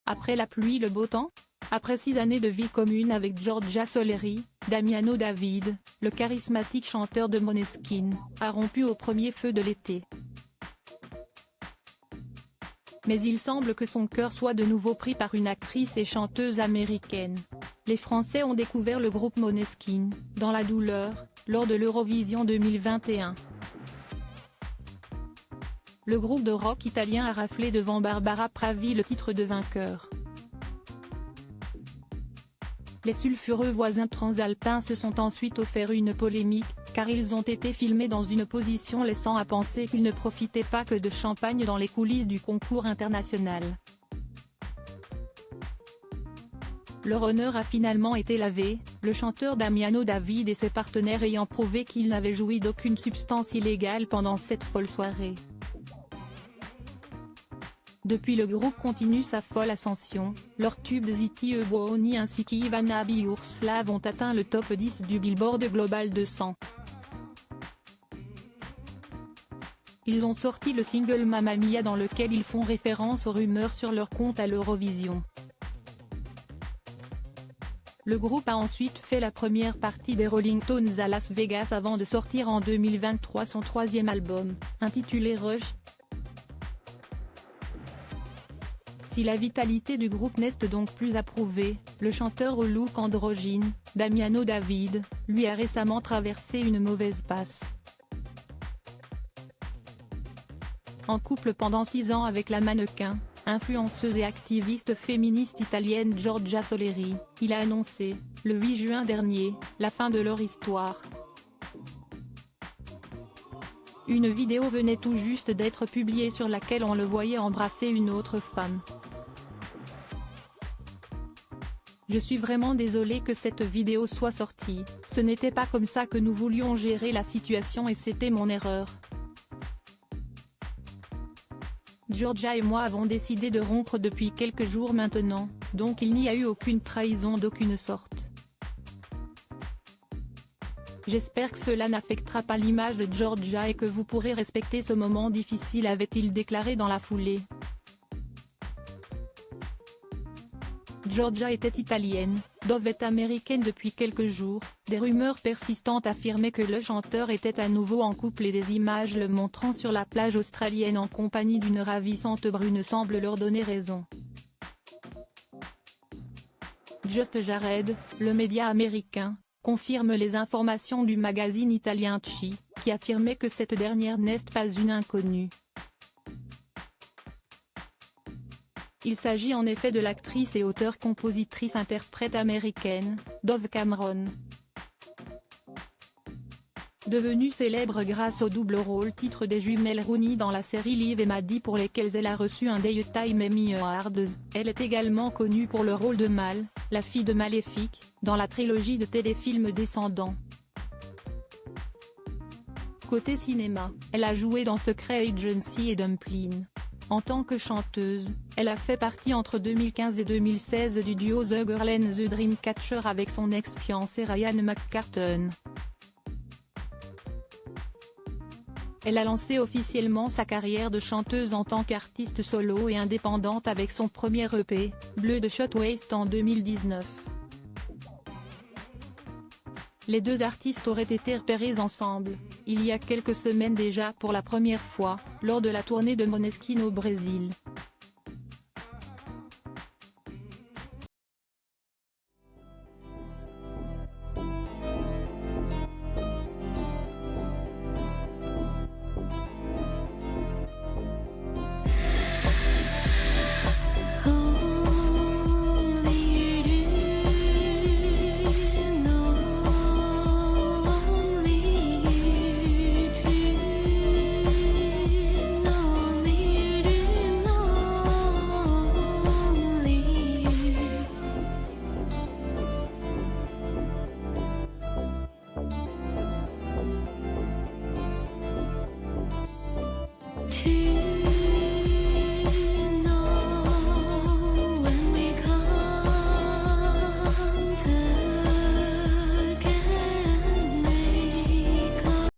Après la pluie le beau temps? Après 6 années de vie commune avec Giorgia Soleri, Damiano David, le charismatique chanteur de Måneskin, a rompu au premier feu de l'été. Mais il semble que son cœur soit de nouveau pris par une actrice et chanteuse américaine. Les Français ont découvert le groupe Måneskin, dans la douleur, lors de l'Eurovision 2021. Le groupe de rock italien a raflé devant Barbara Pravi le titre de vainqueur. Les sulfureux voisins transalpins se sont ensuite offert une polémique, car ils ont été filmés dans une position laissant à penser qu'ils ne profitaient pas que de champagne dans les coulisses du concours international. Leur honneur a finalement été lavé, le chanteur Damiano David et ses partenaires ayant prouvé qu'ils n'avaient joui d'aucune substance illégale pendant cette folle soirée. Depuis, le groupe continue sa folle ascension, leurs tubes Ziti e Buoni ainsi qu'Ivana Biourslav ont atteint le top 10 du Billboard Global 200. Ils ont sorti le single Mamma Mia dans lequel ils font référence aux rumeurs sur leur compte à l'Eurovision. Le groupe a ensuite fait la première partie des Rolling Stones à Las Vegas avant de sortir en 2023 son troisième album, intitulé Rush. Si la vitalité du groupe n'est donc plus à prouver, le chanteur au look androgyne, Damiano David, lui a récemment traversé une mauvaise passe. En couple pendant 6 ans avec la mannequin, influenceuse et activiste féministe italienne Giorgia Soleri, il a annoncé, le 8 juin dernier, la fin de leur histoire. Une vidéo venait tout juste d'être publiée sur laquelle on le voyait embrasser une autre femme. Je suis vraiment désolée que cette vidéo soit sortie, ce n'était pas comme ça que nous voulions gérer la situation et c'était mon erreur. Giorgia et moi avons décidé de rompre depuis quelques jours maintenant, donc il n'y a eu aucune trahison d'aucune sorte. J'espère que cela n'affectera pas l'image de Giorgia et que vous pourrez respecter ce moment difficile, avait-il déclaré dans la foulée. Giorgia était italienne, Dove est américaine depuis quelques jours, des rumeurs persistantes affirmaient que le chanteur était à nouveau en couple et des images le montrant sur la plage australienne en compagnie d'une ravissante brune semblent leur donner raison. Just Jared, le média américain, confirme les informations du magazine italien Chi, qui affirmait que cette dernière n'est pas une inconnue. Il s'agit en effet de l'actrice et auteure-compositrice-interprète américaine, Dove Cameron. Devenue célèbre grâce au double rôle titre des jumelles Rooney dans la série Liv et Maddie pour lesquelles elle a reçu un Daytime Emmy Award, elle est également connue pour le rôle de Mal, la fille de Maléfique, dans la trilogie de téléfilms Descendants. Côté cinéma, elle a joué dans Secret Agency et Dumplin'. En tant que chanteuse, elle a fait partie entre 2015 et 2016 du duo The Girl and the Dreamcatcher avec son ex-fiancé Ryan McCartan. Elle a lancé officiellement sa carrière de chanteuse en tant qu'artiste solo et indépendante avec son premier EP, Bleu de Shot Waste en 2019. Les deux artistes auraient été repérés ensemble, il y a quelques semaines déjà pour la première fois, lors de la tournée de Måneskin au Brésil.